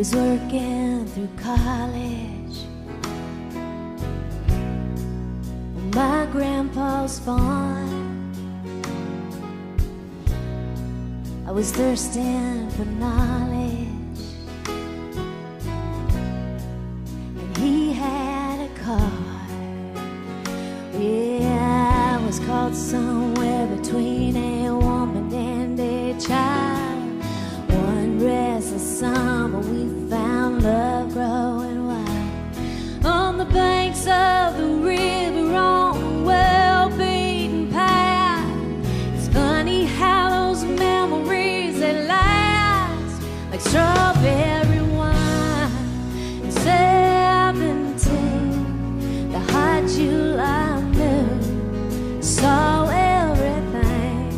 was working through college on my grandpa's farm. I was thirsting for knowledge, and he had a car. Yeah, I was caught somewhere between a woman and a child. One restless summer we found love growing wild on the banks of the river on a well-beaten path. It's funny how those memories, they last like strawberry wine. In 17, the hot July moon saw everything.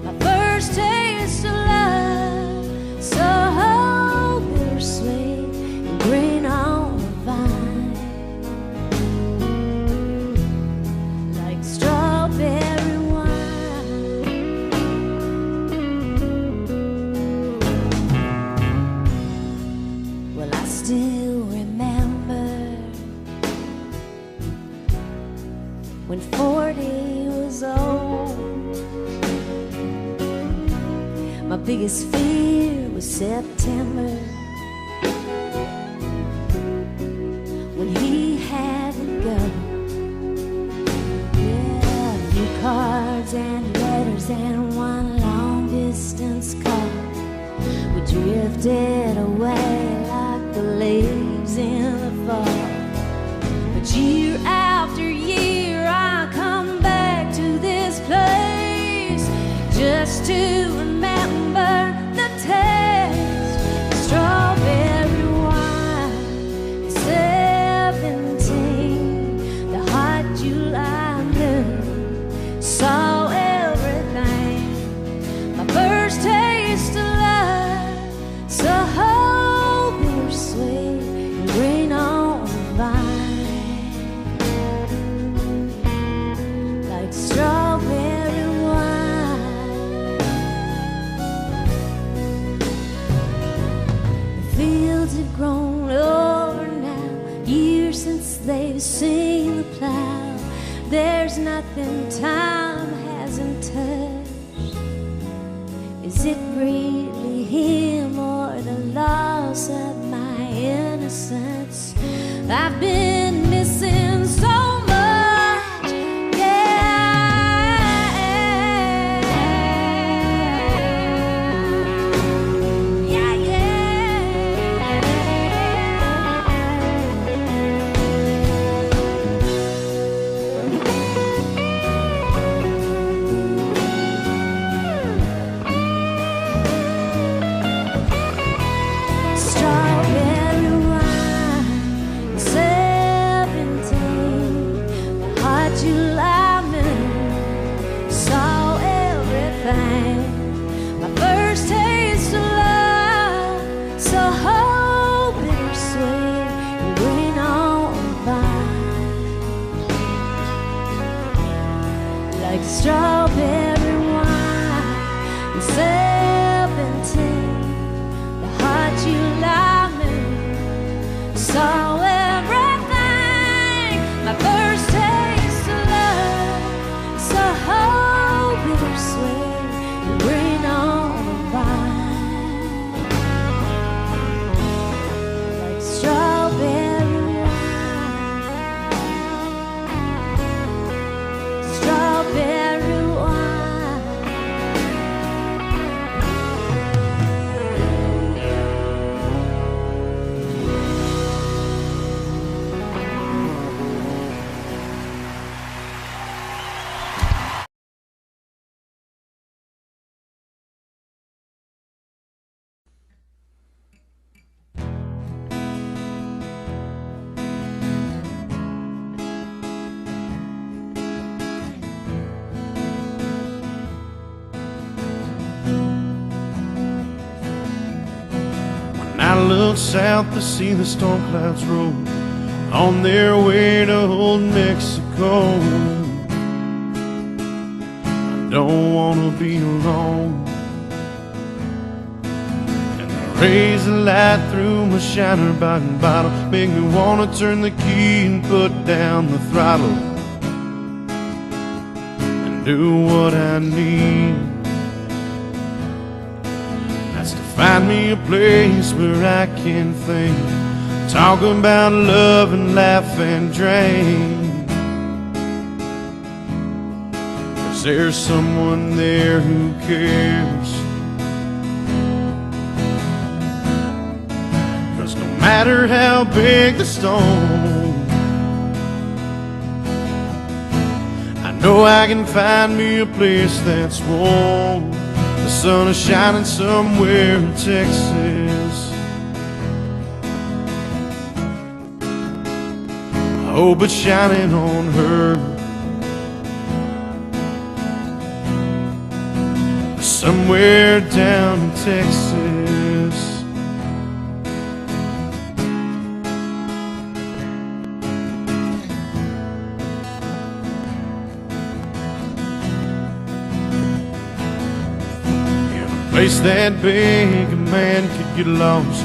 My first taste of love, so bittersweet and green on the vine, like strawberry wine. Well, I still remember when 40 was old. My biggest fear was September, when he had to go. Yeah, a few cards and letters and one long distance call. We drifted away like the leaves in the fall. But year after year I come back to this place just to remember the taste of strawberry wine. 17, the hot July moon saw everything. My first taste of love, so bittersweet and green on the vine, like strawberry wine. The fields have grown over now, years since they've seen the plow. There's nothing time hasn't touched. Is it really him or the loss of my innocence? I've been missing so much, yeah, yeah, yeah. Strawberry wine, 17, the hot July moon saw everything. My first taste of love, so bittersweet and green on the vine, like strawberry wine. And 17, the hot July moon saw everything. My first taste of love, so bittersweet and green on the vine, like strawberry wine, strawberry wine. I look south to see the storm clouds roll on their way to old Mexico. I don't want to be alone, and the Raise the light through my shiner biting bottle, make me wanna turn the key and put down the throttle and do what I need. That's to find me a place where I can think, talk about love and laugh and drink. 'Cause there's someone there who cares. No matter how big the storm, I know I can find me a place that's warm. The sun is shining somewhere in Texas. I hope it's shining on her. Somewhere down in Texas. Place that big, a man could get lost.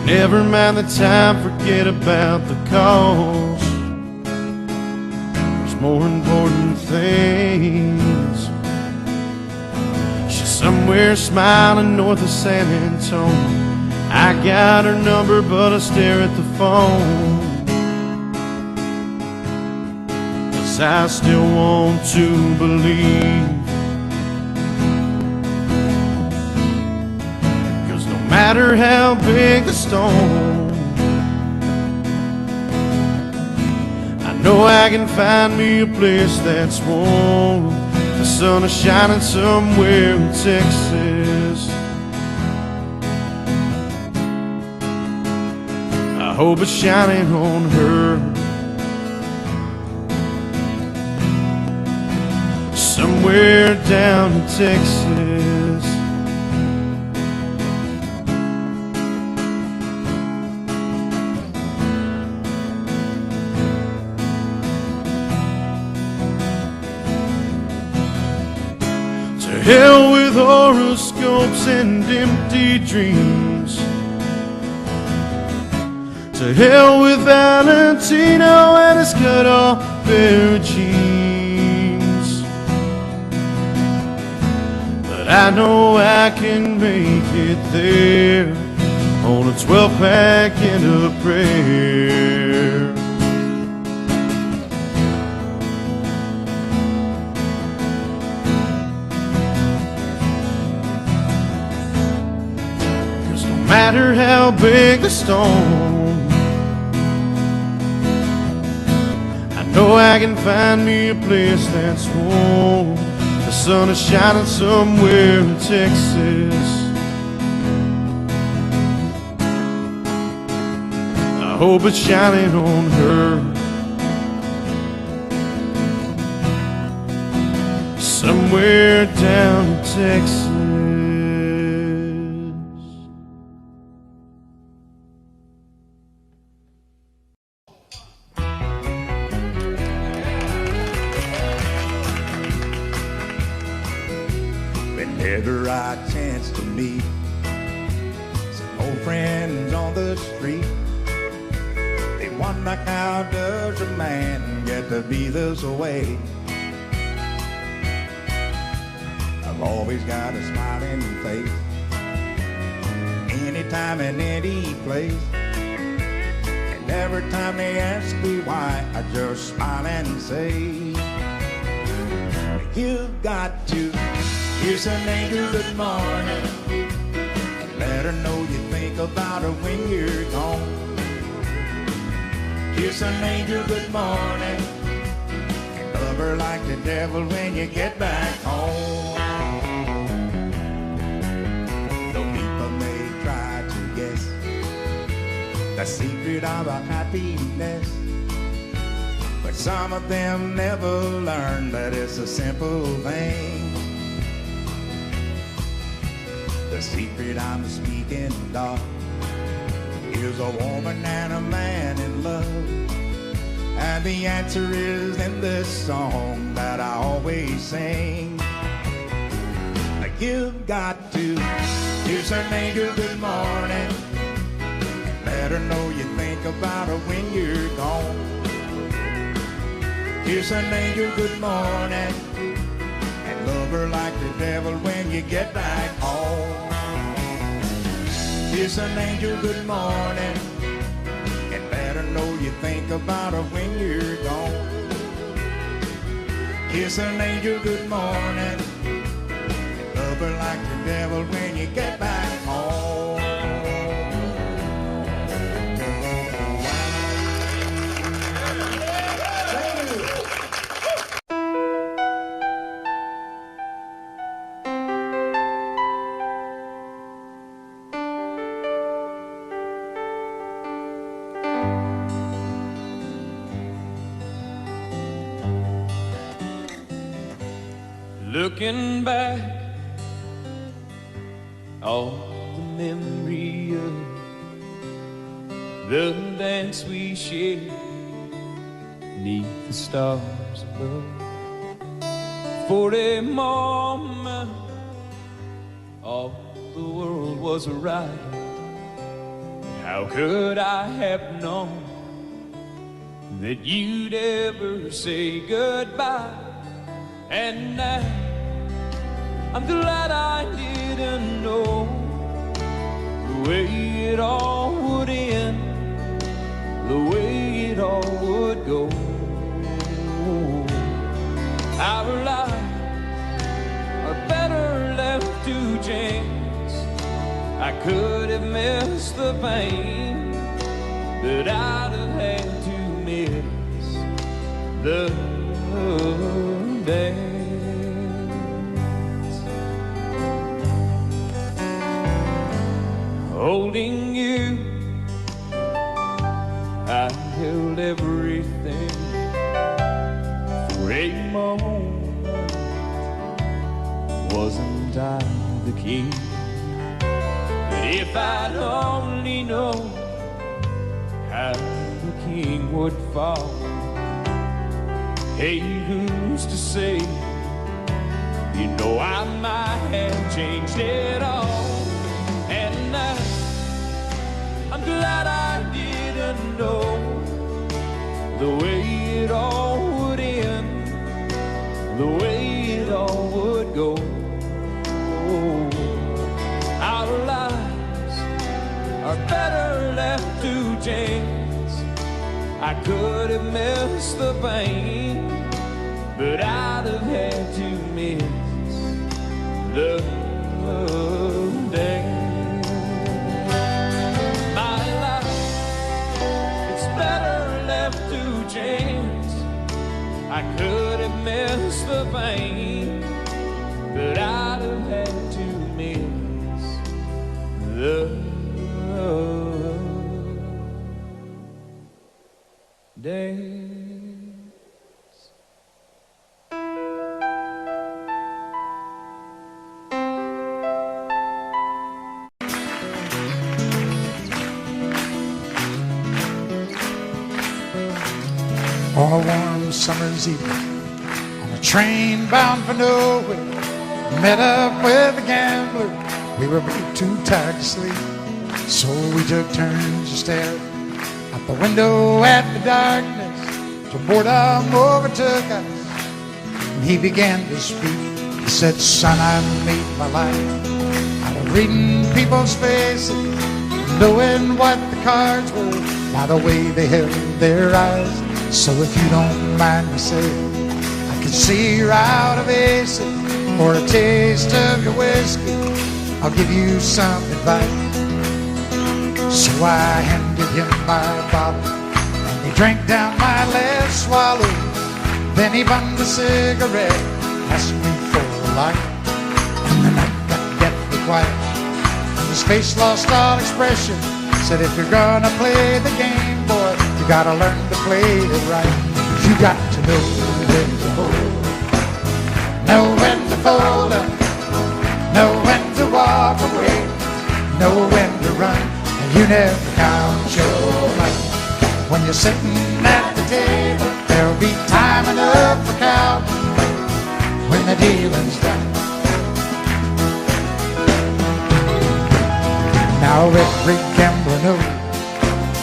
Never mind the time, forget about the cost. There's more important things. She's somewhere smiling north of San Antonio. I got her number, but I stare at the phone. 'Cause I still want to believe. No matter how big the storm, I know I can find me a place that's warm. The sun is shining somewhere in Texas. I hope it's shining on her. Somewhere down in Texas. Hell with horoscopes and empty dreams. To hell with Valentino and his cut-off pair of jeans. But I know I can make it there on a 12-pack and a prayer. No matter how big the storm, I know I can find me a place that's warm. The sun is shining somewhere in Texas. I hope it's shining on her. Somewhere down in Texas. Whenever I chance to meet some old friends on the street, they wonder how does a man get to be this way. I've always got a smiling face, anytime and any place. And every time they ask me why, I just smile and say, you've got to kiss an angel good morning, let her know you think about her when you're gone. Kiss an angel good morning, love her like the devil when you get back home. Though people may try to guess the secret of our happiness, but some of them never learn that it's a simple thing. The secret I'm speaking of is a woman and a man in love. And the answer is in this song that I always sing. you've got to kiss an angel good morning. Let her know you think about her when you're gone. Kiss an angel good morning and love her like the devil when you get back home. Kiss an angel good morning and let her know you think about her when you're gone. Kiss an angel good morning and love her like the devil when you get back home. Looking back, all the memory of the dance we shared neath the stars above. For a moment, all the world was right. How could I have known that you'd ever say goodbye? And now I'm glad I didn't know the way it all would end, the way it all would go. Our lives are better left to chance. I could have missed the pain, but I'd have had to miss the dance. Holding you, I held everything. For a moment, wasn't I the king? But if I'd only known how the king would fall, hey, who's to say? You know I might have changed it all. And now I'm glad I didn't know the way it all would end, the way it all would go. Our lives are better left to chance. I could have missed the pain, but I'd have had to miss the dance. My life, it's better left to chance. I could have missed the pain, but I'd have had to miss the dance. On a warm summer's evening, on a train bound for nowhere, met up with a gambler. We were both too tired to sleep, so we took turns to stare out the window at the darkness till boredom overtook us. And he began to speak. He said, "Son, I made my life out of reading people's faces, knowing what the cards were by the way they held their eyes. So if you don't mind me saying, I can see you're out of aces. For a taste of your whiskey, I'll give you some advice." So I handed him my bottle, and he drank down my last swallow. Then he bummed a cigarette, asked me for a light, and the night got deathly quiet. And his face lost all expression. Said, "If you're gonna play the game, boy, you gotta learn to play it right. You got to know when to hold, know when to fold up, know when to walk away, know when to run, and you never count your money. When you're sitting at the table, there'll be time enough for counting when the dealing's done. Now every gambler knows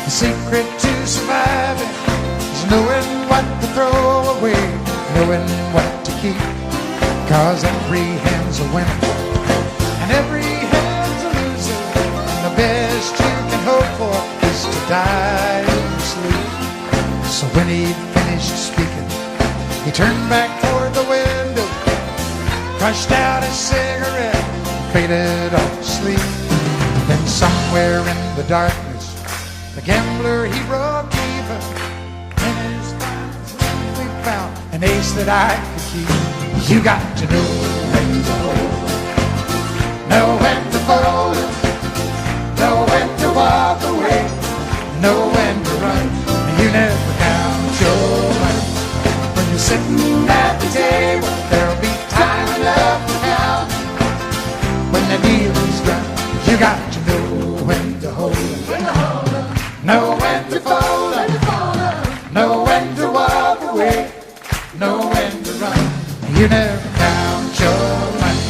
the secret to surviving is knowing what to throw away, knowing what to keep. 'Cause every hand's a winner and every hand's a loser, and the best you can hope for is to die in your sleep. So when he finished speaking, he turned back toward the window, crushed out his cigarette, faded off to sleep. Then somewhere in the darkness, the gambler he broke even. In his finds we found an ace that I could keep. You got to know when to hold, know when to fold it, know when to walk away, know when to run. You never count your money. When you're sitting at the table, there'll be time enough to count. When the deal is done, you got to know when to hold it, know when to fold it, know when to walk away, know when to run. You never count your money.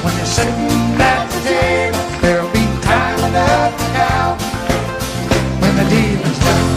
When you're sitting at the table, there'll be time enough to count. When the deal is done.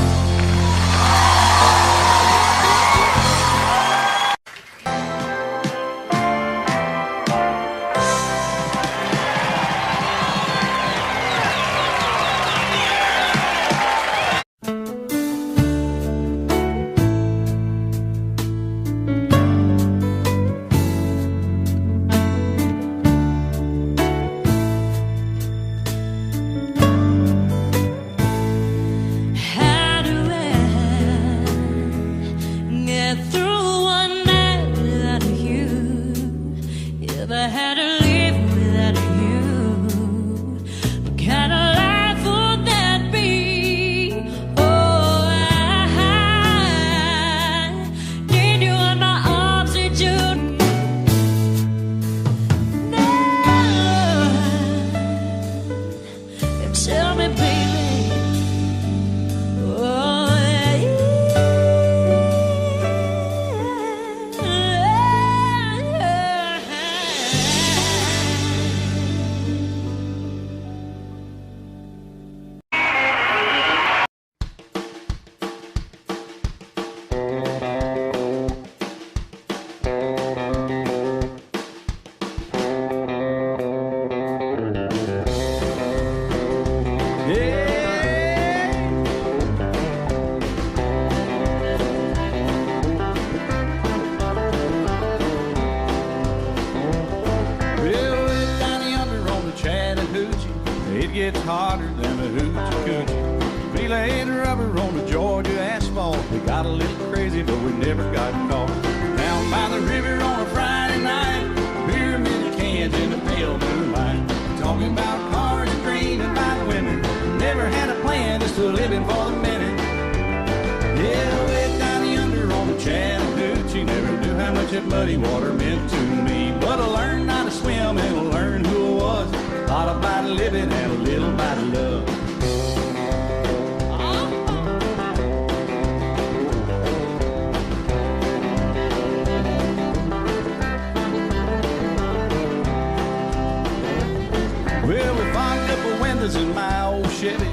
It's hotter than a hoochie coochie. We laid rubber on the Georgia asphalt. We got a little crazy, but we never got caught. Down by the river on a Friday night, pyramid of cans in the pale moonlight. Talking about cars and green and white women. Never had a plan, just living for the minute. Yeah, way down yonder on the Chattahoochee. Never knew how much that muddy water meant to me. But I learned how to swim and I learned who I was. A lot about living and a little about love. Well, we fogged up the windows in my old Chevy.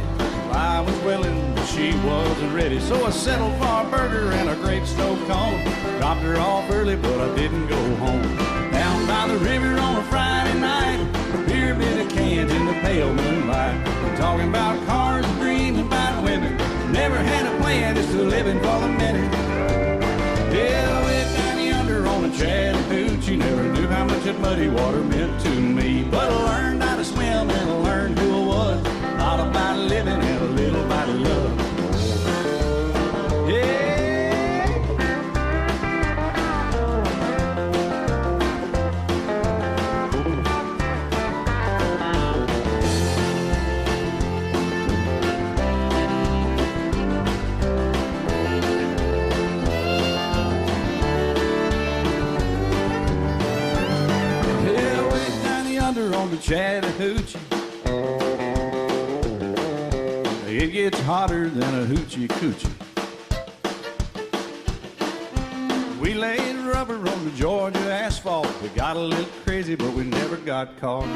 I was willing, but she wasn't ready. So I settled for a burger and a great snow cone. Dropped her off early, but I didn't go home. Down by the river on a Friday night, beer bit of cans in the pale moonlight. We're talking about cars and green and white women. Never had a plan, just living for the minute. Yeah, way down yonder on the Chattahoochee. Never knew how much that muddy water meant to me. But I learned how to swim and I learned who I was. A lot about living and a little about love. Yeah. On the Chattahoochee, it gets hotter than a hoochie coochie. We laid rubber on the Georgia asphalt. We got a little crazy, but we never got caught.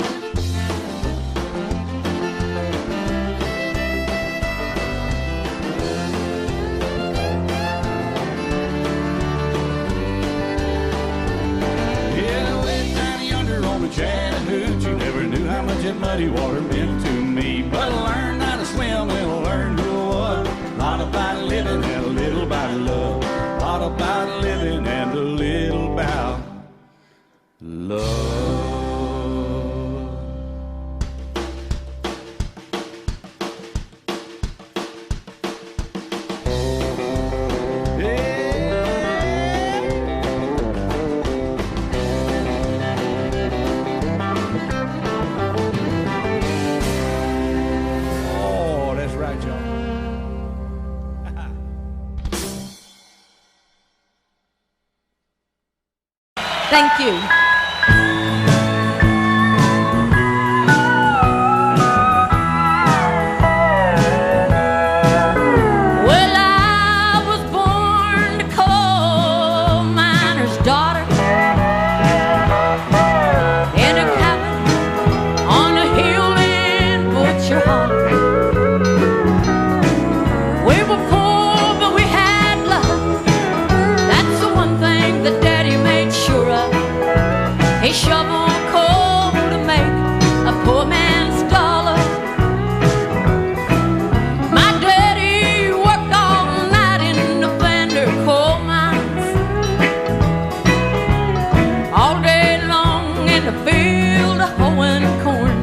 muddy water meant to me. But I learned how to swim and I learned to what. A lot about living and a little about love. A lot about living and a little about love. Thank you. Well, I was born a coal miner's daughter in a cabin on a hill in Butcher Hollow. We were poor, but we had love. That's the one thing that Daddy made sure of. He shoveled coal to make a poor man's dollar. My daddy worked all night in the Fender coal mines, all day long in the field hoeing corn.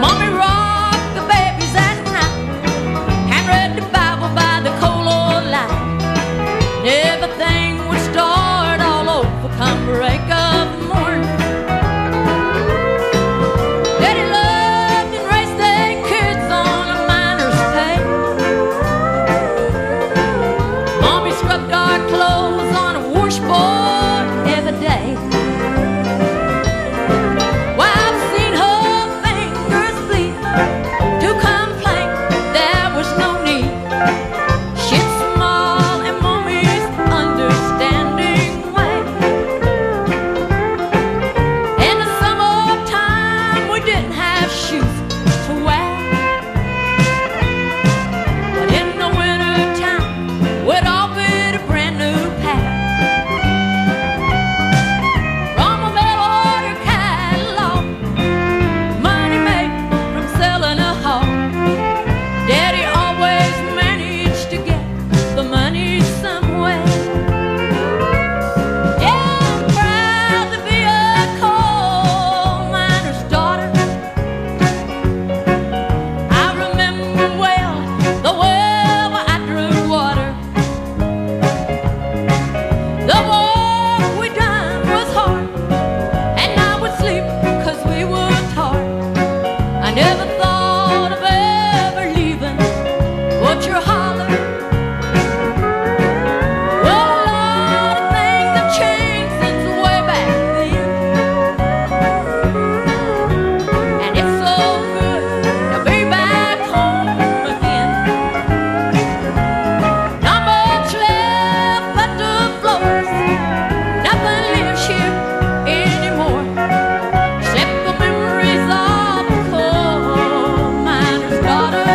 Mommy rocked the babies at night and read the Bible by the coal oil light. Everything would start all over come break of the morn. Daddy loved and raised their kids on a miner's pay. Mommy scrubbed our clothes on a washboard every day. Well, I've seen her fingers bleed to complain there was no need. She'd smile in Mommy's understanding way. In the summertime we didn't have shoes to wear, but in the wintertime we'd all fit a brand new pair. From a mail order catalog, money made from selling a hog. Daddy always managed to get the money somewhere. Yeah, I'm proud to be a coal miner's daughter. I remember well the well where I drew water. The work we done was hard, and I would sleep 'cause we worked hard. I never thought of ever leaving Butcher Hollow. Well, a lot of things have changed since way back then, and it's so good to be back home again. Not much left but the floors. Nothing lives here anymore except the memories of a coal miner's daughter.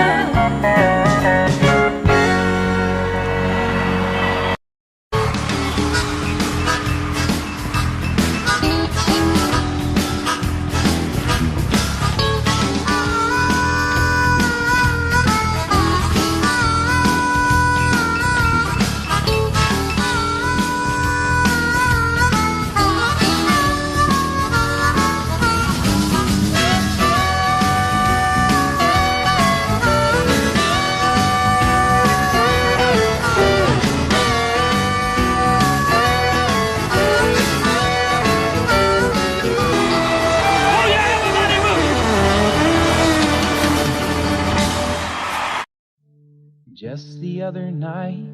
Just the other night,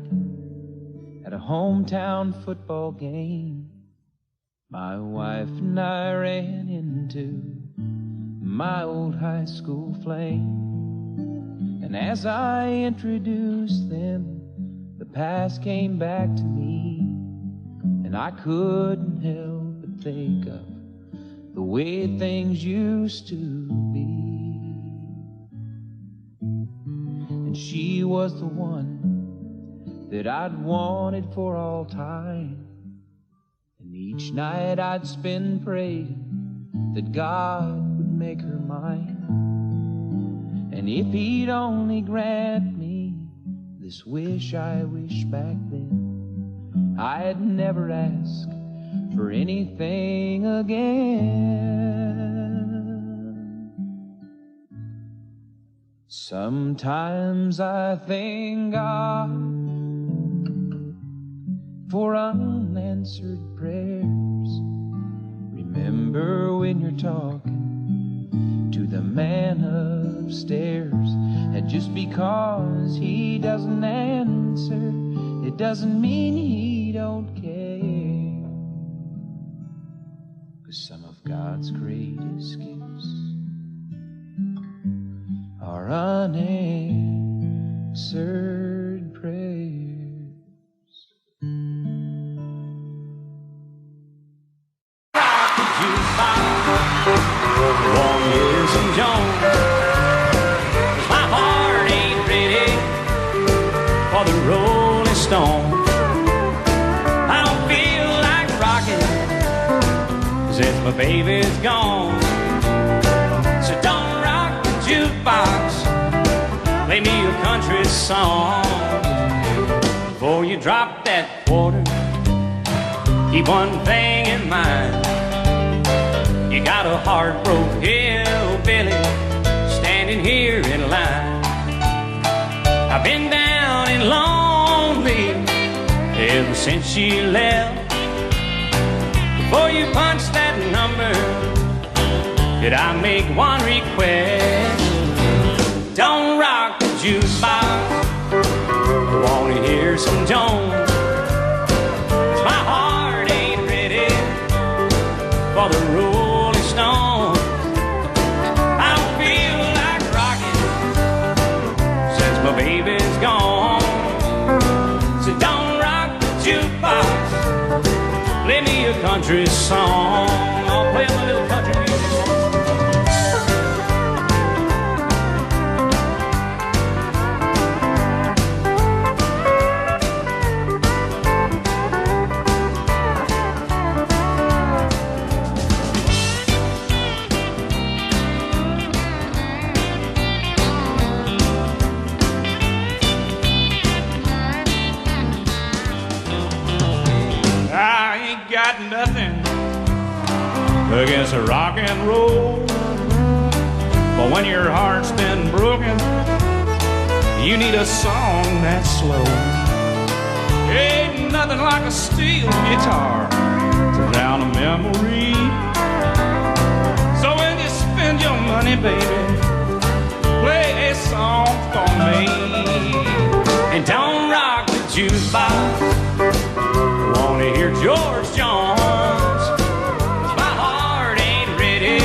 at a hometown football game, my wife and I ran into my old high school flame. And as I introduced them, the past came back to me, and I couldn't help but think of the way things used to be. And she was the one that I'd wanted for all time, and each night I'd spend praying that God would make her mine. And if he'd only grant me this wish I wish back then, I'd never ask for anything again. Sometimes I thank God for unanswered prayers. Remember when you're talking to the man upstairs, and just because he doesn't answer, it doesn't mean he don't care. 'Cause some of God's greatest gifts are unanswered prayers. Won't hear some Jones, 'cause my heart ain't ready for the Rolling Stone. I don't feel like rocking since my baby's gone. So don't rock the jukebox, play me a country song. Before you drop that quarter, keep one thing in mind. You got a heart-broke hillbilly standing here in line. I've been down and lonely ever since she left. Before you punch that number, did I make one request? Don't rock the jukebox, I wanna hear some Jones. 'Cause my heart ain't ready for the Rolling Stone. I don't feel like rocking since my baby's gone. So don't rock the jukebox, play me a country song. I'll play my little country music. Got nothing against a rock and roll, but when your heart's been broken, you need a song that's slow. Ain't nothing like a steel guitar to drown a memory. So when you spend your money, baby, play a song for me. And don't rock the jukebox, wanna hear George Jones. 'Cause my heart ain't ready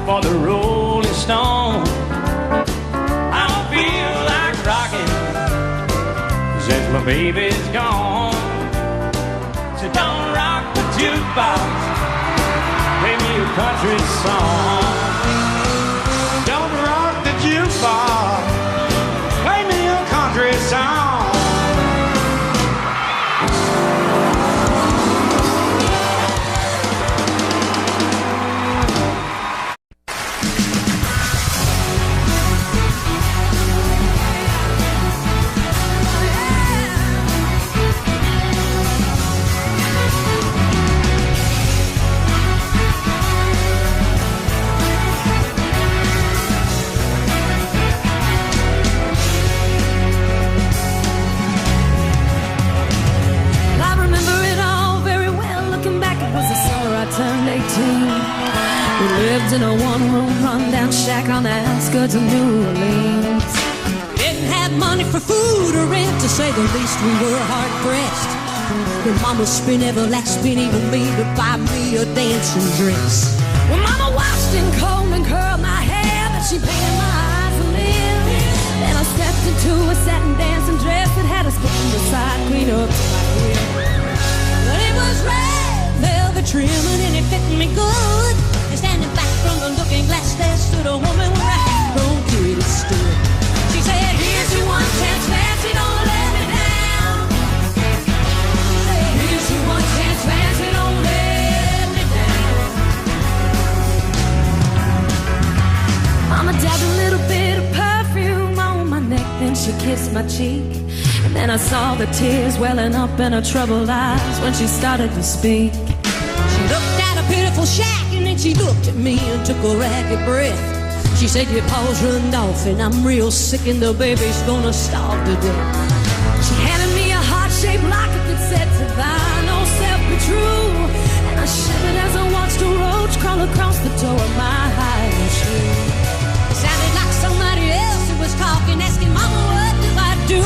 for the Rolling Stone. I don't feel like rocking since my baby's gone. So don't rock the jukebox, play me a country song. Don't rock the jukebox, play me a country song. In a one-room rundown shack on the outskirts of New Orleans. Didn't have money for food or rent, to say the least. We were hard-pressed. When Mama spent every last penny for me to buy me a dancing dress. When Mama washed and combed and curled my hair, but she painted my eyes a little. Then I stepped into a satin dancing dress that had a spoon beside clean up to my ear. But it was red velvet trimming and it fit me good. And standing back from the looking glass, there stood a woman where I had grown pretty stood. She said, "Here's your one chance, fancy, don't let me down." Here's your one chance, fancy, don't let me down. when she kissed my cheek. And then I saw the tears welling up in her troubled eyes when she started to speak. She looked at a pitiful shack and then she looked at me and took a ragged breath. She said, your paws run off and I'm real sick and the baby's gonna starve to death. She handed me a heart-shaped locket that said to thine old self be true. And I shivered as I watched a roach crawl across the toe of my high shoe. It sounded like somebody else who was talking, asking, Mama, what do I do?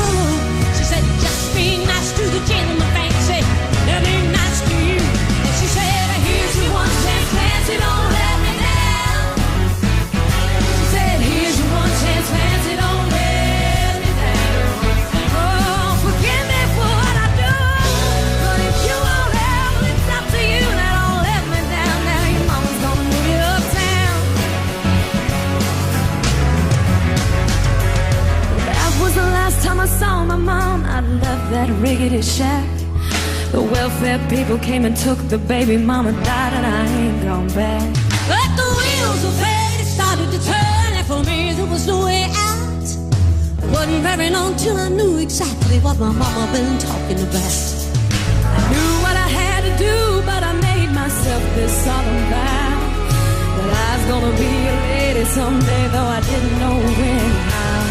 She said, just be nice to the gentleman, fancy, they'll be nice to you. And she said, here's your one chance, fancy, don't let me down. She said, here's your one chance, fancy, don't let me down. Oh, forgive me for what I do, but if you won't help, it's up to you. Now don't let me down, now your mama's gonna move you uptown. That was the last time I saw my mom. I left that rickety shack. The welfare people came and took the baby. Mama died and I ain't gone back. But the wheels of fate started to turn, and for me there was no way out. It wasn't very long till I knew exactly what my mama been talking about. I knew what I had to do, but I made myself this solemn vow that I was gonna be a lady someday, though I didn't know when and how.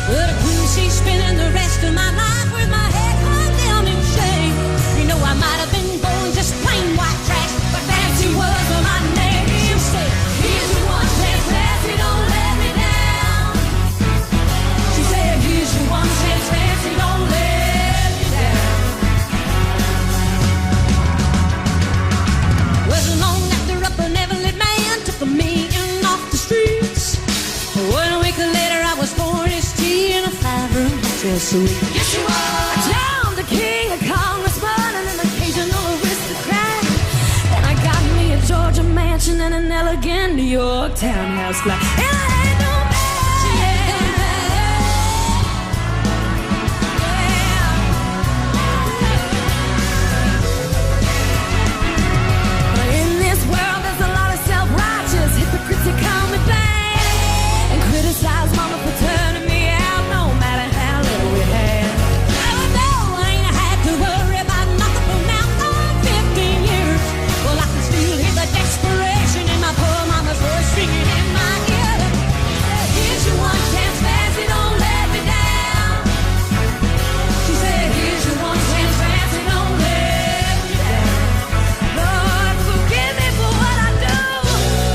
But I couldn't see spending the rest of my life with my head hung down in shame. You know I might have been born just plain white trash, but fancy was my name. She said, here's your one chance, fancy, don't let me down. She said, here's your one chance, fancy, don't let me down. Wasn't long after up a never-lit man took me in off the streets. 1 week later I was pouring his tea in a 5-room hotel suite. Yes, you are. I downed the king, a congressman, and an occasional aristocrat. Then I got me a Georgia mansion and an elegant New York townhouse flat. And I ain't no man. In this world there's a lot of self-righteous hypocrites that call me bad and criticize mama for turning me out no matter how little we had. Even though I ain't had to worry about nothing from now on 15 years, well I can still hear the desperation in my poor mama's voice ringing in my ear. Here's your one chance, fancy, don't let me down. She said, here's your one chance, fancy, don't let me down. Lord, forgive me for what I do,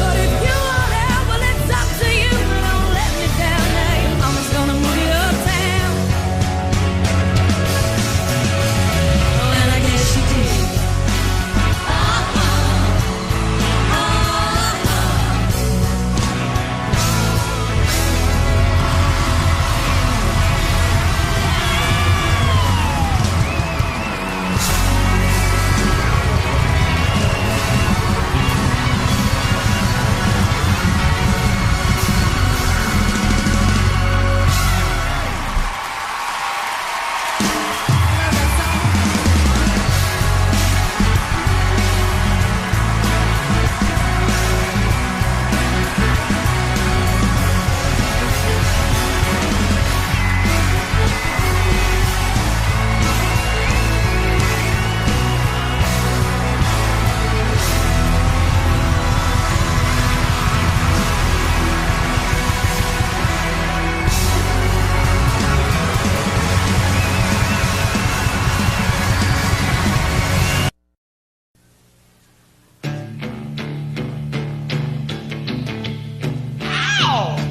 but if you won't help, well it's up to you. Don't let me down, now your mama's gonna move you uptown. Oh, and I guess she did.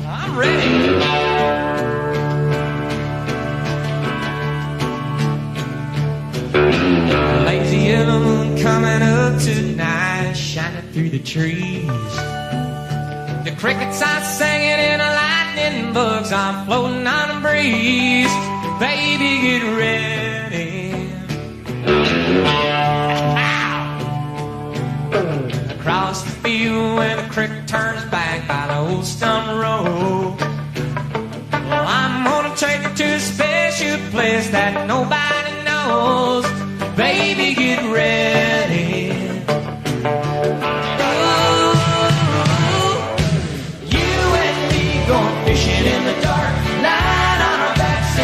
I'm ready. Lazy yellow moon coming up tonight, shining through the trees. The crickets are singing and the lightning bugs are floating on the breeze. Baby, get ready. Ow! Across the field where the creek turns back by the old stump road. Well, I'm gonna take you to a special place that nobody knows. Baby, get ready. Oh, you and me going fishing in the dark night on our backs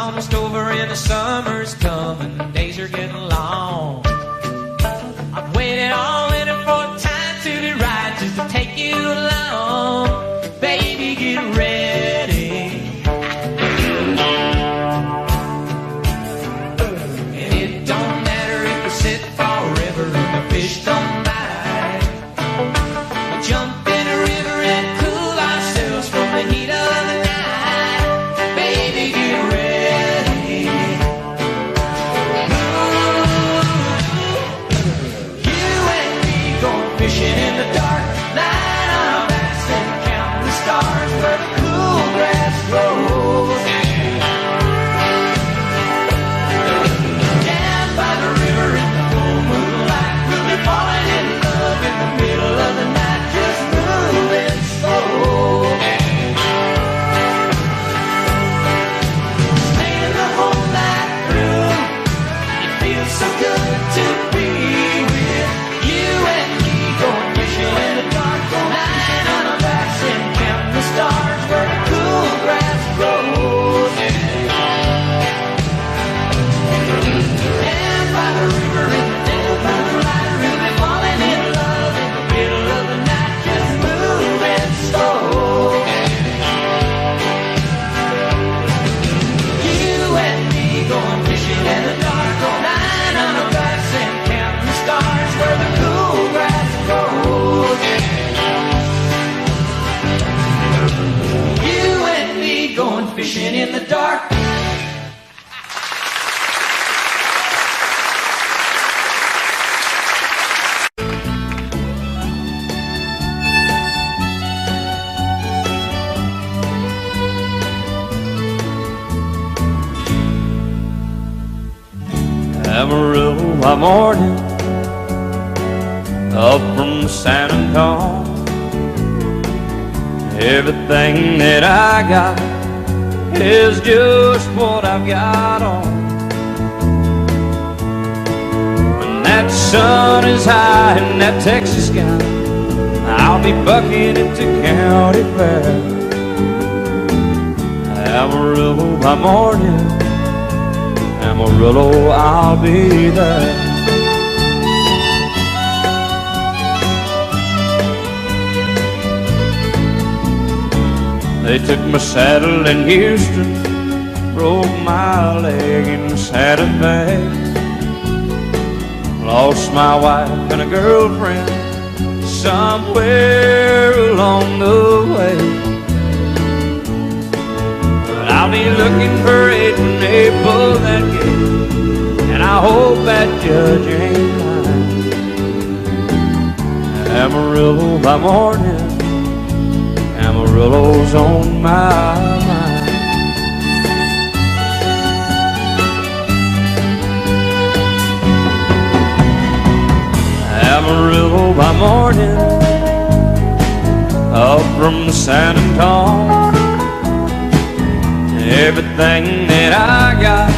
almost over and the summer's coming. The days are getting long. I've waited all winter for time to be right, just to take you along. Baby, get ready. And it don't matter if we sit forever and the fish don't bite. We jump in the river and cool ourselves from the heat of the night. Baby, get ready. You and me going fishing in the dark, lying on our backs and counting the stars where the cool grass grows. Down by the river in the full moonlight, we'll be falling in love in the middle of the night, just moving slow. Staying the whole night through, it feels so good to be with you and me, going fishing in the dark, lying on our backs and counting the stars where the cool grass grows. Down by the river in the dead of moonlight, we'll be falling in love in the middle of the night, just moving slow. You and me going fishing in the dark, lying on our backs and counting the stars where the cool grass grows. You and me going fishing in the dark. Amarillo by morning, up from San Antonio. Everything that I got is just what I've got on. When that sun is high in that Texas sky, I'll be bucking into county fair. Amarillo by morning, Amarillo, I'll be there. They took my saddle in Houston, broke my leg in Santa Fe. Lost my wife and a girlfriend somewhere along the way. But I'll be looking for it when they pull that gate, and I hope that judge ain't lying. Amarillo by morning, Amarillo's on my mind. Amarillo by morning, up from San Antonio. Everything that I got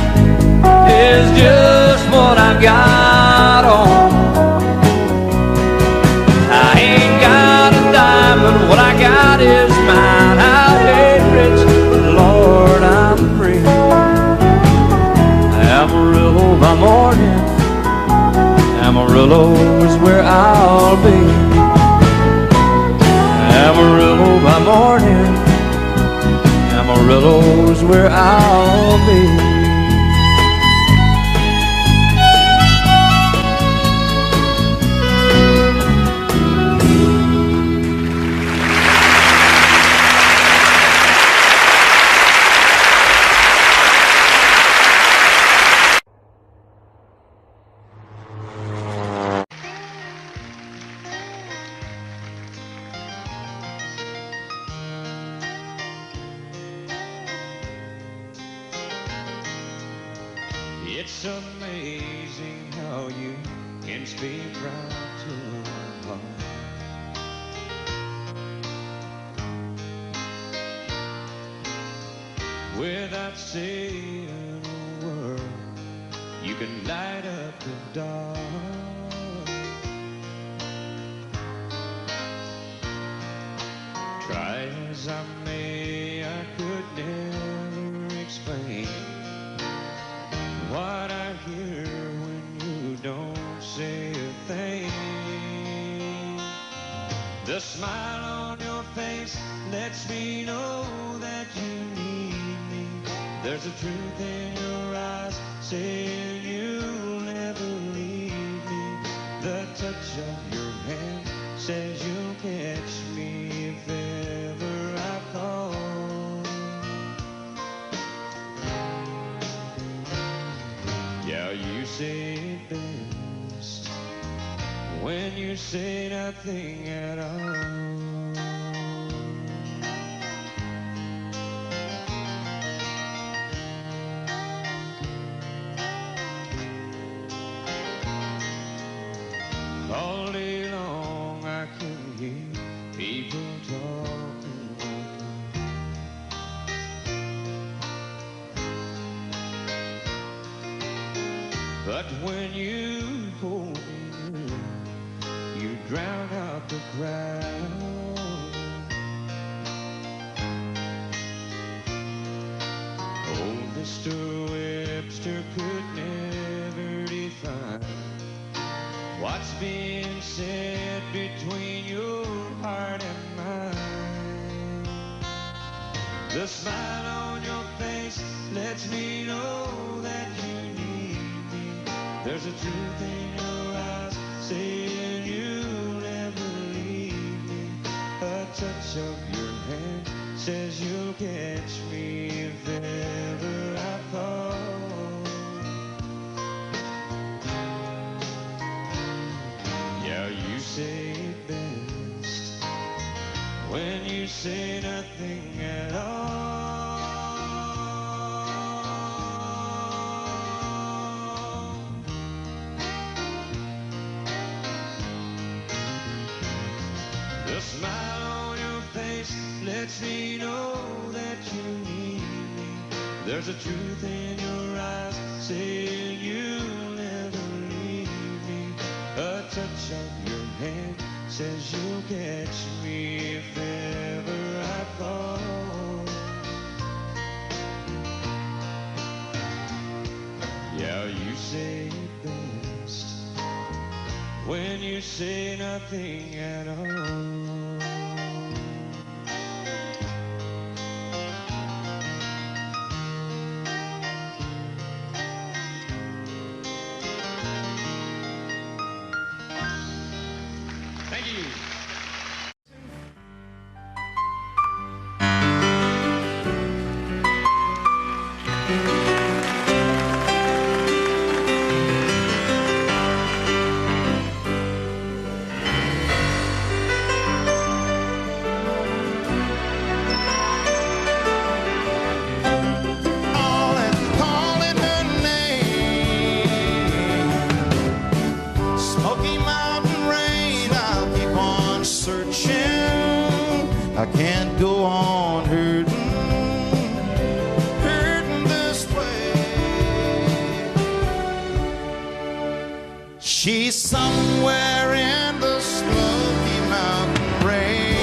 is just what I've got on. I ain't got a dime, but what I got is mine. I ain't rich, but Lord, I'm free. Amarillo by morning, Amarillo is where I'll be. Amarillo by morning, Amarillo is where I'll be. It's amazing how you can speak right to my heart. Without saying a word, you can light up the dark. Try as I may, I could never explain There's a truth in your eyes saying you'll never leave me. The touch of your hand says you'll catch me if ever I call. Yeah, you say it best when you say nothing at all. All day long I can hear people talking like that. But when you hold me near, you drown out the crowd. Oh, Mr. Webster could never define what's being said between your heart and mine. The smile on your face lets me know that you need me. There's a truth in your eyes saying you'll never leave me. A touch of your hand says you'll catch me if ever I fall. Yeah, you say it best when you say nothing at all. The smile on your face lets me know that you need me. There's a truth in your eyes saying you'll never leave me. A touch of your hand says you'll catch me if ever I fall. Yeah, you say it best when you say nothing at all. Thank you. Calling her name. Smoky Mountain rain, I'll keep on searching. I can't go on hurting this way. She's somewhere in the Smoky Mountain rain.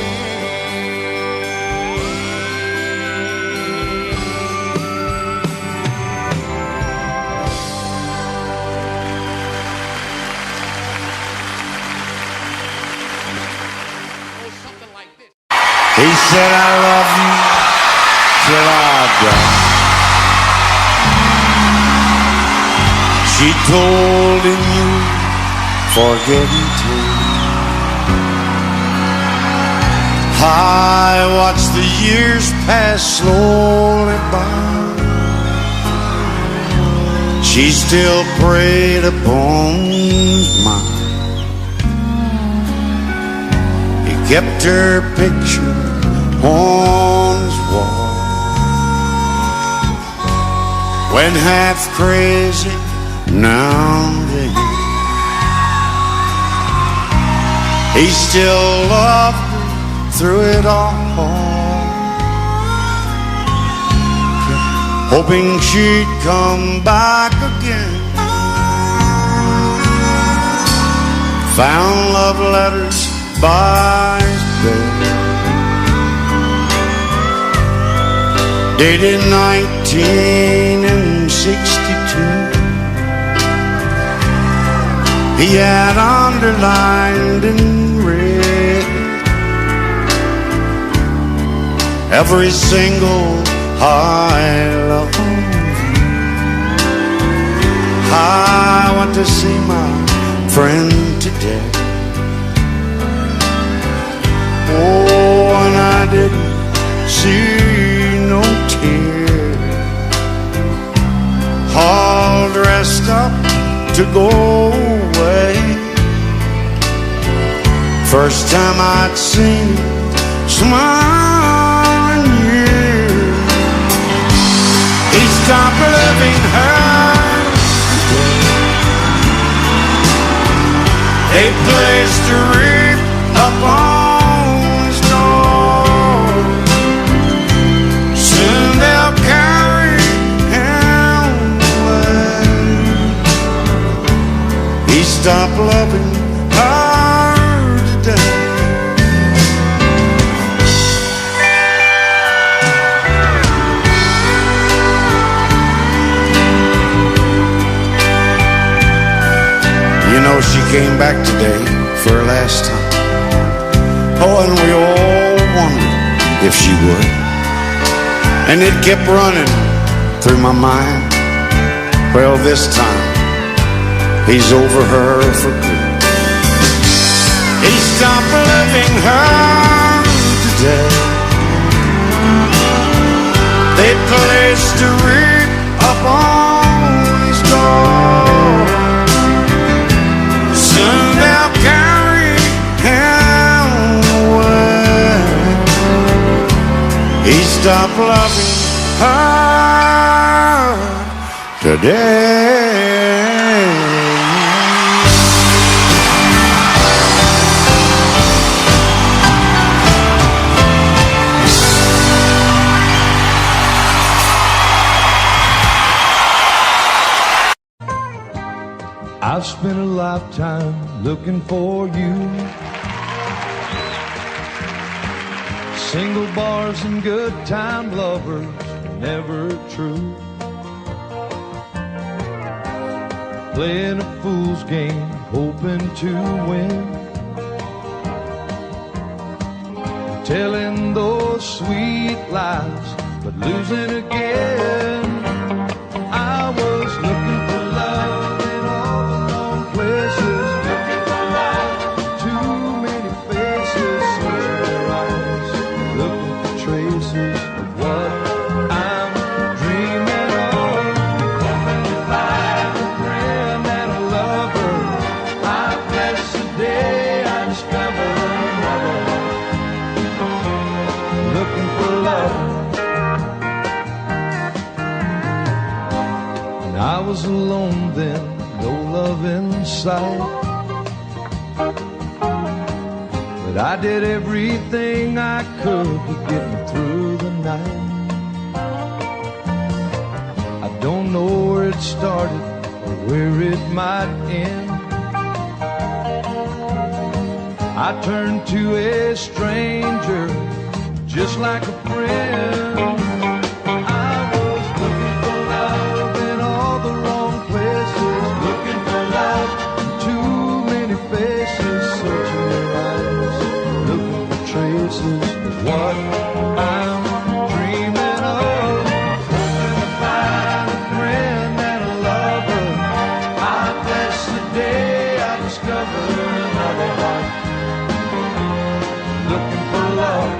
He said, I love you till I die. She told him you forget me too. I watched the years pass slowly by. She still preyed upon his mind. He kept her picture on his wall. When half crazy now and then, he still loved her through it all, hoping she'd come back again. Found love letters by his bed, dated 1962. He had underlined in red every single I love you. I want to see my friend today. Oh, and I didn't see no tear. All dressed up to go away. First time I'd seen you smiling years. He stopped loving her. They placed a wreath up on his door. Soon they'll carry him away. He stopped loving her today. You know, she came back today for her last time. Oh, and we all wondered if she would. And it kept running through my mind. Well, this time, he's over her for good. He stopped loving her today. They placed a wreath up on his door. Soon they'll carry him away. He stopped loving her today. I've spent a lifetime looking for you. Single bars and good time lovers, never true. Playing a fool's game, hoping to win. Telling those sweet lies, but losing again. I was looking for love in all the wrong places. Looking for love, too many faces, searching their eyes, looking for traces of what I'm dreaming of. Hoping to find a friend and a lover. I bless the day I discover another. Looking for love. I was alone then, no love in sight. But I did everything I could to get me through the night. I don't know where it started or where it might end. I turned to a stranger just like a friend. What I'm dreaming of, hoping to find a friend and a lover. I bless the day I discover another one. Looking for love.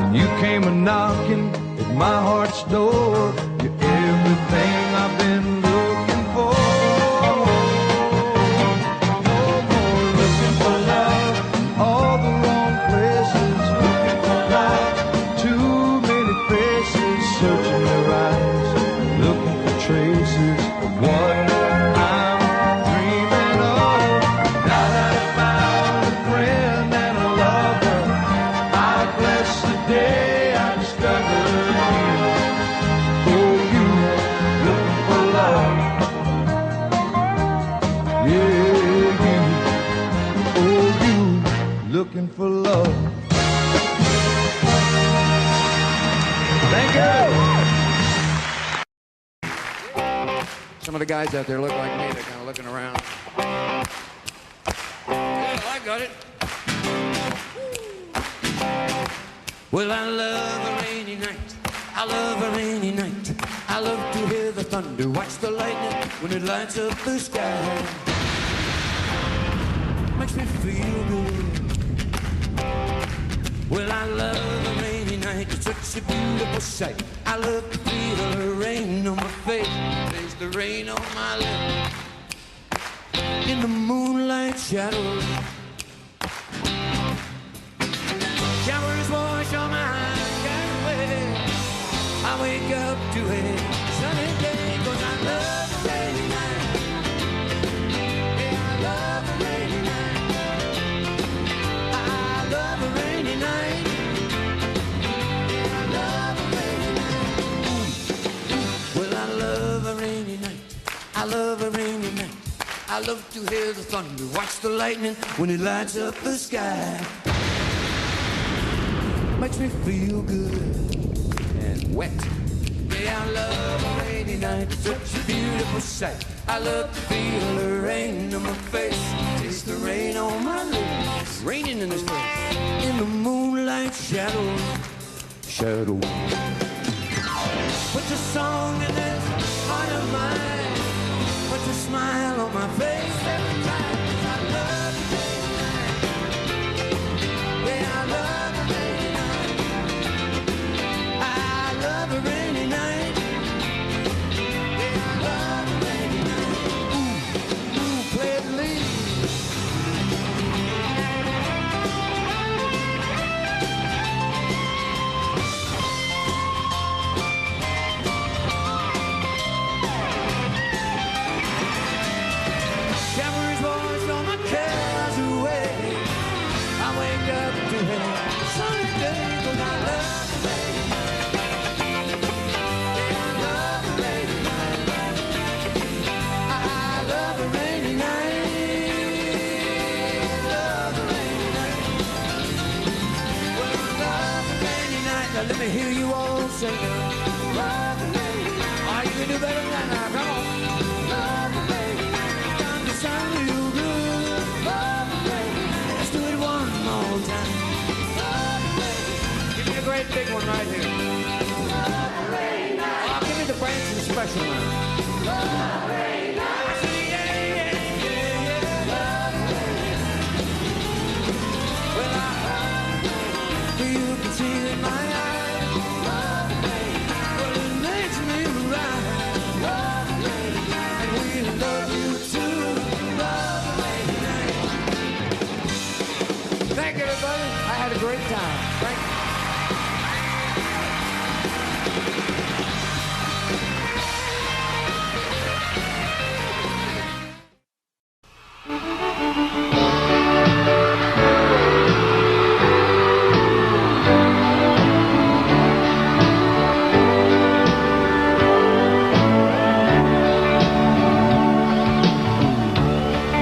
And you came a knocking at my heart's door. You're everything I've been looking for. Searching their eyes, looking for traces of what I'm dreaming of. Now that I found a friend and a lover, I bless the day I discovered you. Oh, you looking for love. Yeah, you. Oh, you looking for love. Thank you. Some of the guys out there look like me. They're kind of looking around. Yeah, I got it. Well, I love a rainy night. I love a rainy night. I love to hear the thunder, watch the lightning when it lights up the sky. Makes me feel good. Well, I love a rainy night. It's such a beautiful sight. I love to feel the rain on my face, taste the rain on my lips. In the moonlight shadows, showers wash all my cares away. I wake up to a sunny day, 'cause I love a rainy night. Yeah, I love a rainy night. I love a rainy night. Yeah, I love a rainy night. Well, I love a rainy night. I love a rainy night. I love to hear the thunder, watch the lightning when it lights up the sky. Makes me feel good and wet. Yeah, I love a rainy night, it's such a beautiful sight. I love to feel the rain on my face, taste the rain on my lips. It's raining in this place, in the moonlight shadows. Put a song in this heart of mine, put a smile on my face every time. 'Cause I love a rainy night. Yeah, I love a rainy night. I love a rainy night. Yeah, I love a rainy night. Ooh, ooh, play the lead. Showers wash all my cares away. I wake up to a sunny day, 'cause I love a rainy night. Yeah, I love a rainy night. I love a rainy night. Love a rainy night. Well, I love a rainy night. Now let me hear you all sing it. Love a rainy night. Oh, you can do better than that now. Come on. Love a rainy night. Time to sound real good. Love a rainy night. Let's do it one more time. Love a rainy night. Give me a great big one right here. Love a rainy night. Oh, give me the Branson special now. Love a rainy night. I say yeah, yeah, yeah, yeah. Love a rainy night. Well, you can see it in my eyes. Love a rainy night. Well, it makes me right. Love a rainy night. And we love you too. Love a rainy night. Thank you, everybody. I had a great time. Thank you.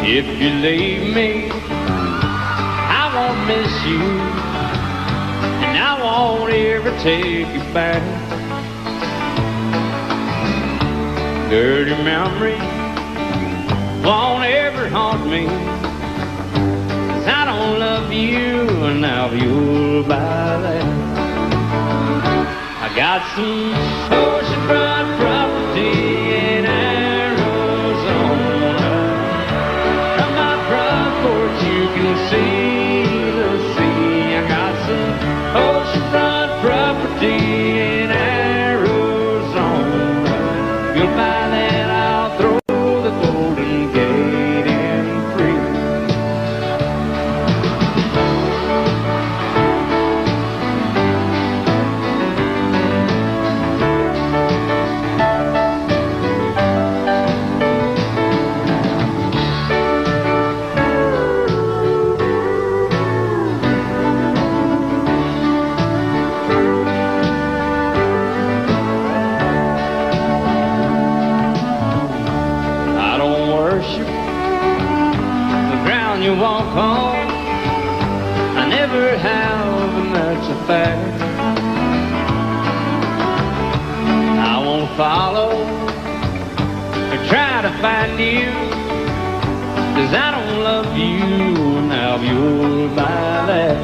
If you leave me, I won't miss you, and I won't ever take you back. Dirty memory won't ever haunt me, 'cause I don't love you, and now you'll buy that. I got some oceanfront property in Arizona. From my front porch you can see the sea. I got some oceanfront property in Arizona. You'll buy that, I'll throw the Golden Gate in free. You walk home, I never have, and that's a fact. I won't follow or try to find you, 'cause I don't love you, now you'll buy that.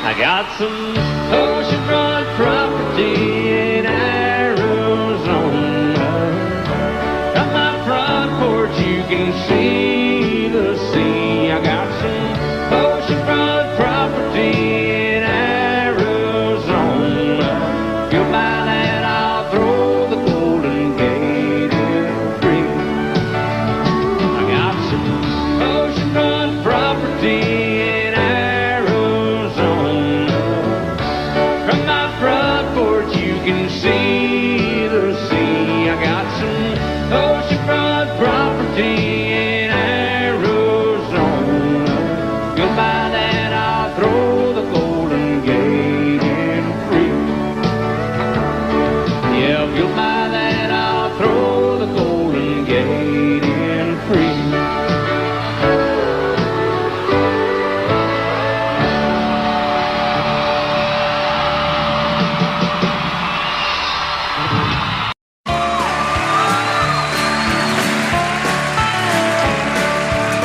I I got some oceanfront property in Arizona. From my front porch you can see the sea. I got some oceanfront property in Arizona. If you'll buy that, I'll throw the Golden Gate in free. I got some oceanfront property in Arizona. From my front porch you can see the sea. I got some oceanfront property in Arizona. If you'll buy that, I'll throw the Golden Gate in free. Yeah, if you'll buy that, I'll throw the Golden Gate in free.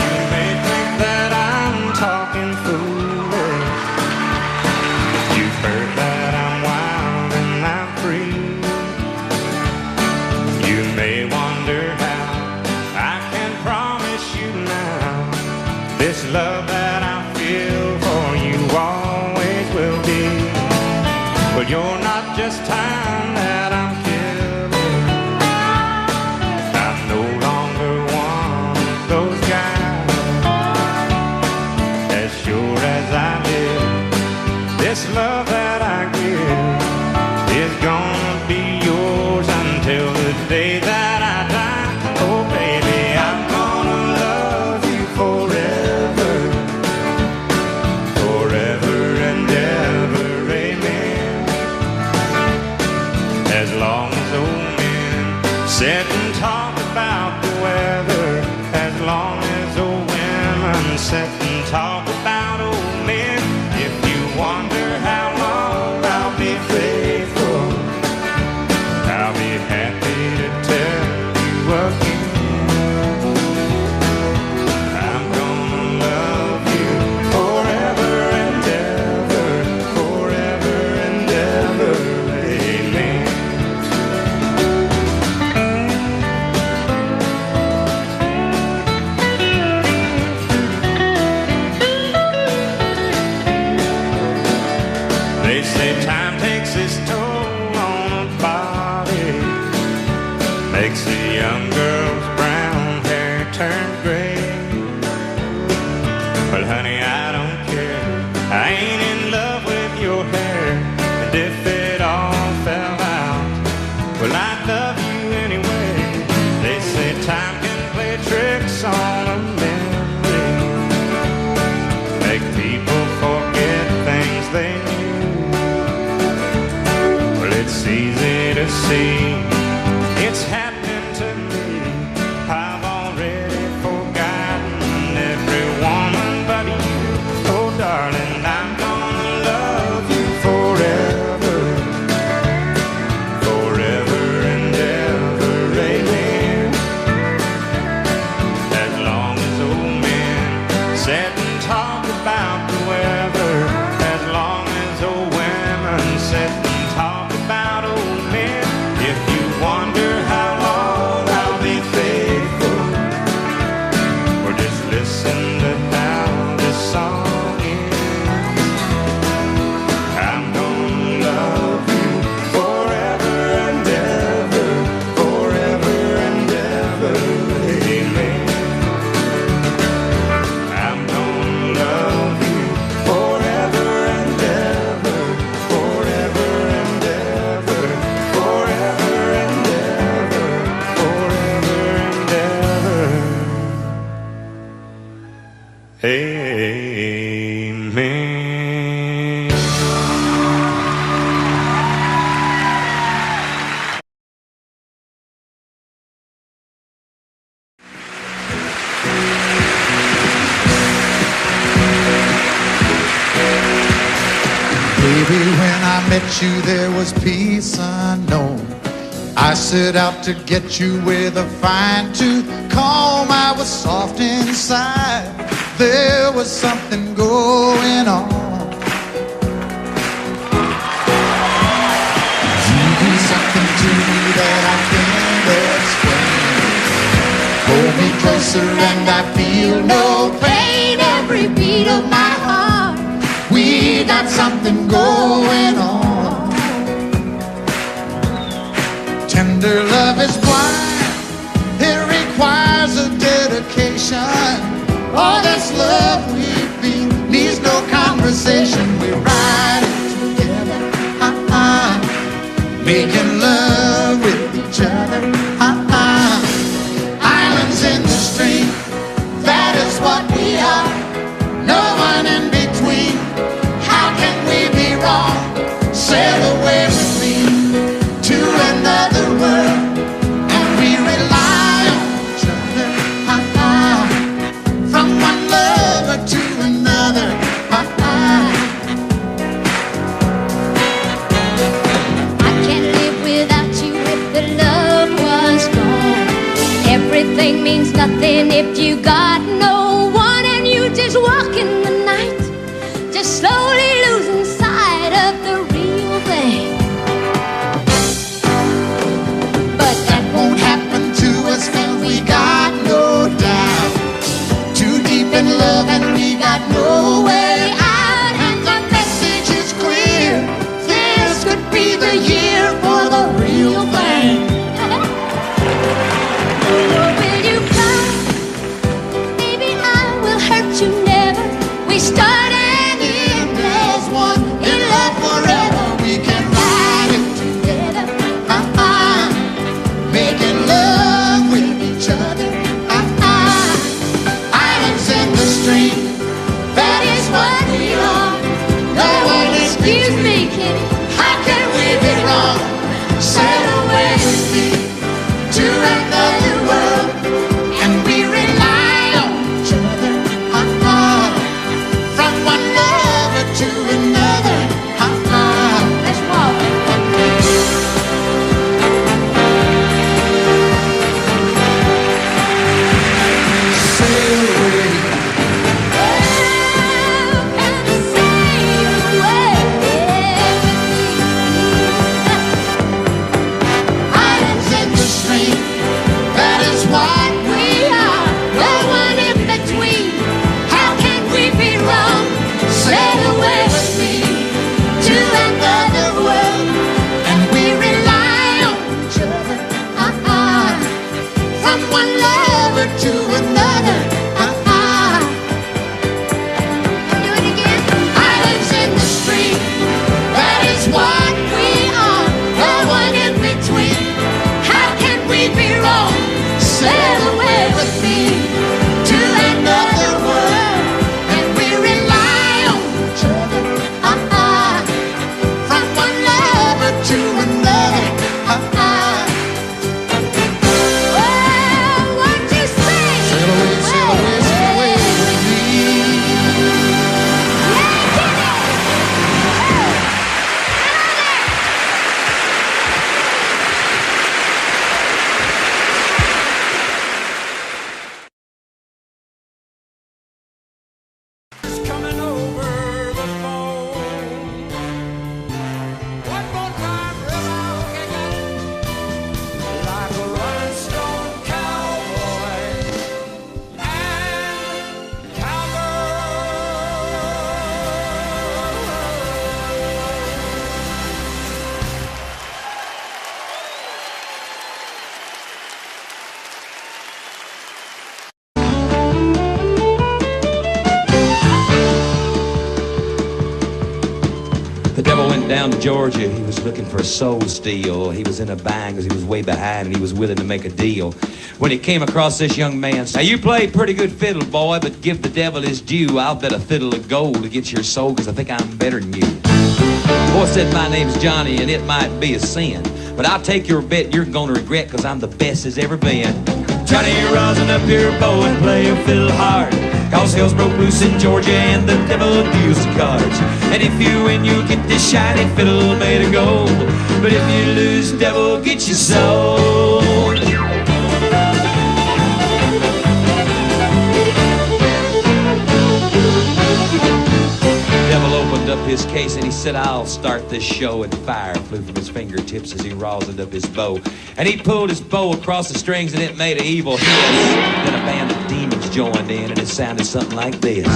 You may think that I'm talking foolish. You've heard that I'm wild and I'm free. You may wonder how I can promise you now this love that I feel for you always will be. But you're not just time that I'm killing. I'm no longer one of those guys. As sure as I live, this love that I give is gonna be yours until the day that I die. Oh baby, I'm gonna love you forever, forever and ever, amen. As long as old men sit and talk about the weather, as long as old women sit and talk about old men. If you wonder how long I'll be faithful, I'll be happy to tell you again. I'm gonna love you forever and ever, forever and ever, amen. They say time takes its toll on a body, makes a young girl's brown hair turn gray. But honey, I don't care. I ain't in love with your hair. And if it all fell out, well, I'd love you anyway. They say time can play tricks on a memory, make people forget things they knew. Well, it's easy to see it's happening to me. I've already forgotten every woman but you. Oh, darling, I'm gonna love you forever, forever and ever, amen. As long as old men sit and talk about the weather, as long as old women sit and talk about old men. If you wonder how long I'll be faithful, or just listen to how this song ends. I'm gonna love you forever and ever, forever and ever, amen. I'm gonna love you forever and ever, forever and ever, forever and ever, forever and ever, amen. Baby, when I met you, there was peace unknown. I set out to get you with a fine-tooth comb. I was soft inside. There was something going on. closer and I feel no pain every beat of my heart. We got something going on. Tender love is blind, it requires a dedication. All this love we feel needs no conversation. We ride it together, making love with each other. Islands in the stream, that is what we are. No one in between. How can we be wrong? Sail away with me to another world, and we rely on each other. From one lover to another. I can't live without you if the love was gone. Everything means nothing if you got no one, and you just walk in the night, just slowly losing sight of the real thing. But that Won't happen to us 'cause we got no doubt. Too deep in love and we got no way out. And the message is clear. This could be the year for the real thing. will you come? Maybe I will hurt you never. We start and end as one. In love forever, we can ride it together. Making love with each other. Islands in the stream, that is what we are. No one Excuse me, Kitty. How can we be wrong? Sail away with me to another world, and we rely on each other. From one lover to another. Let's walk. Sail away. Islands in the stream, that is what we are. No one in between. How can we be wrong? Sail away with me to another world, and we rely on each other. From one lover to another. Do it again. Islands in the stream, that is what we are. No one in between. How can we be wrong? Sail away with me to another world, and we rely on each other. From one lover to another. Well, what you say? Sail away, sail away, sail away with me. Coming over the phone. One more time, like a rhinestone cowboy and The devil went down to Georgia. He was looking for a soul steal. He was in a bind because he was way behind, and he was willing to make a deal. When he came across this young man, now you play pretty good fiddle, boy, but give the devil his due. I'll bet a fiddle of gold to get your soul because I think I'm better than you. Boy said, my name's Johnny, and it might be a sin, but I'll take your bet you're going to regret because I'm the best as ever been. Johnny, rising up here, boy, and play a fiddle hard. Cause hell's broke loose in Georgia and the devil deals the cards. And if you win, you get this shiny fiddle made of gold. But if you lose, devil, get your soul. Devil opened up his case and he said, I'll start this show. And fire flew from his fingertips as he rosined up his bow. And he pulled his bow across the strings and it made an evil hiss. Then a band of demons joined in and it sounded something like this.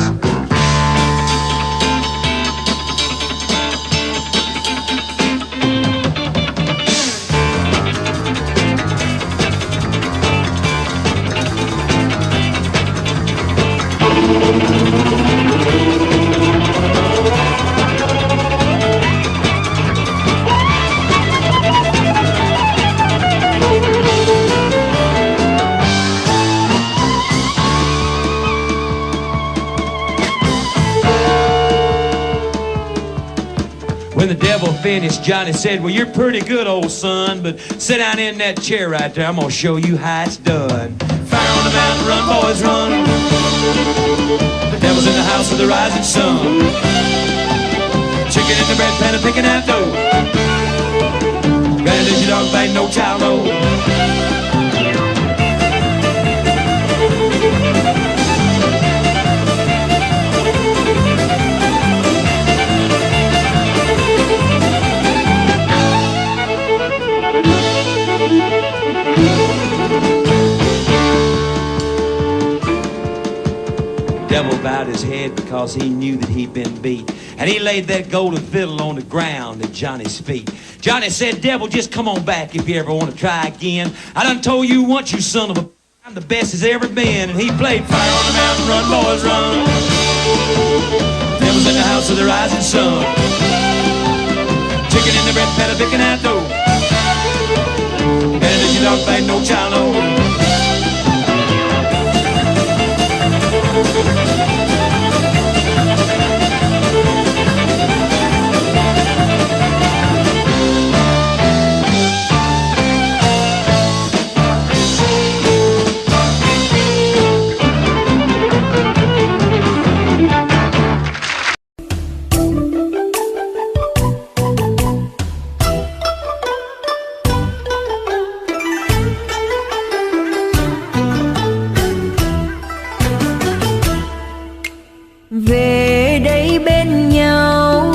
When the devil finished, Johnny said, well, you're pretty good, old son, but sit down in that chair right there. I'm going to show you how it's done. Fire on the mountain, run, boys, run. The devil's in the house of the rising sun. Chicken in the bread pan and picking out dough. Granny, did your dog bang, no child, no. Devil bowed his head because he knew that he'd been beat. And he laid that golden fiddle on the ground at Johnny's feet. Johnny said, devil, just come on back if you ever want to try again. I done told you once, you son of a... I'm the best as ever been. And he played Fire on the Mountain, run, boys, run. Devil's in the house of the rising sun. Chicken in the bread pan, picking out dough. And if you dog bang, no child, no. Về đây bên nhau,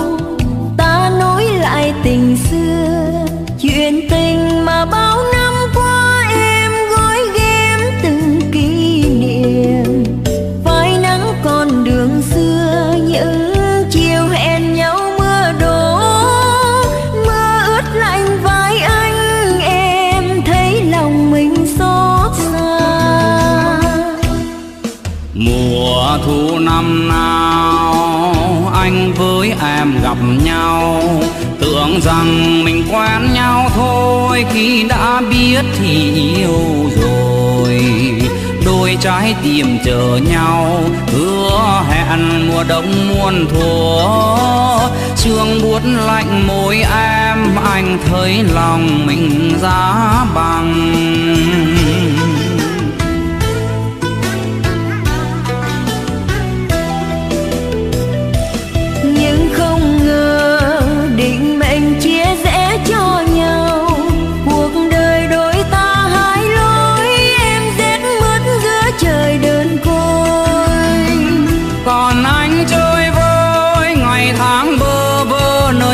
ta nối lại tình xưa, chuyện tình mà bao năm qua em gói ghém từng kỷ niệm. Phai nắng con đường xưa, những chiều hẹn nhau mưa đổ, mưa ướt lạnh vai anh, em thấy lòng mình xót xa. Mùa thu năm nào anh với em gặp nhau, tưởng rằng mình quen nhau thôi, khi đã biết thì yêu rồi. Đôi trái tim chờ nhau, hứa hẹn mùa đông muôn thuở. Sương buốt lạnh môi em, anh thấy lòng mình giá băng.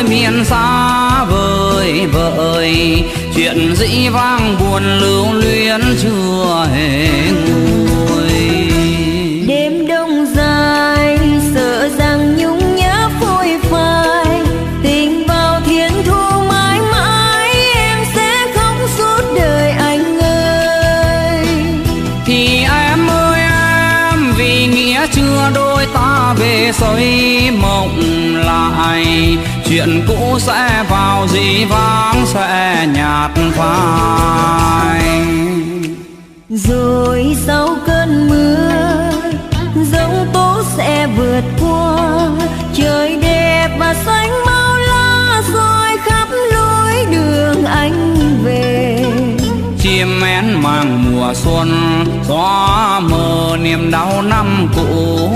Miền xa vời vợi, chuyện dĩ vang buồn lưu luyến chưa hề nguôi. Đêm đông dài sợ rằng nhung nhớ phôi phai, tình vào thiên thu mãi mãi em sẽ khóc suốt đời anh ơi. Thì em ơi em, vì nghĩa chưa đôi ta về xây mộng lại. Chuyện cũ sẽ vào dĩ vãng sẽ nhạt phai. Rồi sau cơn mưa, giông tố sẽ vượt qua. Trời đẹp và xanh bao la rồi khắp lối đường anh về. Chim én mang mùa xuân, xóa mờ niềm đau năm cũ.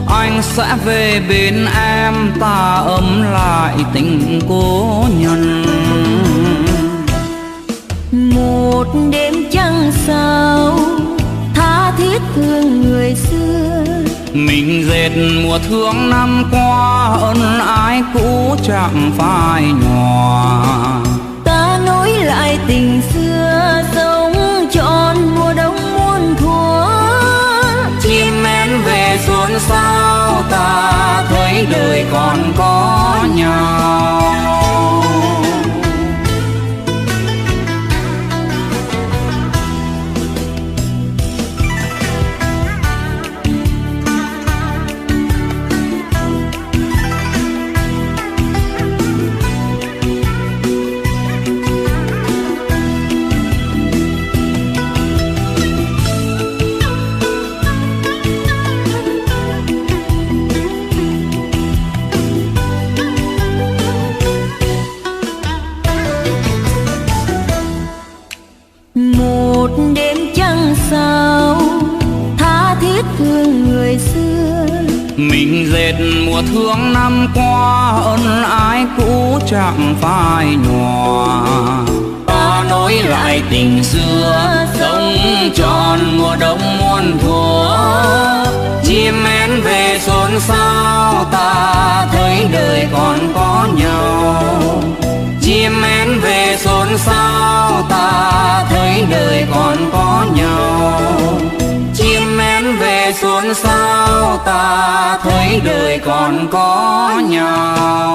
Anh sẽ về bên em, ta ấm lại tình cố nhân. Một đêm trăng sao, tha thiết thương người xưa. Mình dệt mùa thương năm qua, ân ái cũ chẳng phai nhòa. Ta nối lại tình xưa, sống trọn mùa đông muôn thuở. Chim én về xuân sao, ta thấy đời còn có nhau. Một đêm trăng sao, tha thiết thương người xưa. Mình dệt mùa thương năm qua, ân ái cũ chẳng phai nhòa. Ta nối lại tình xưa, sống trọn mùa đông muôn thuở. Chim én về xuân sao, ta thấy đời còn có nhau. Chim én về xuân sao, ta thấy đời còn có nhau. Chim én về xuân sao, ta thấy đời còn có nhau.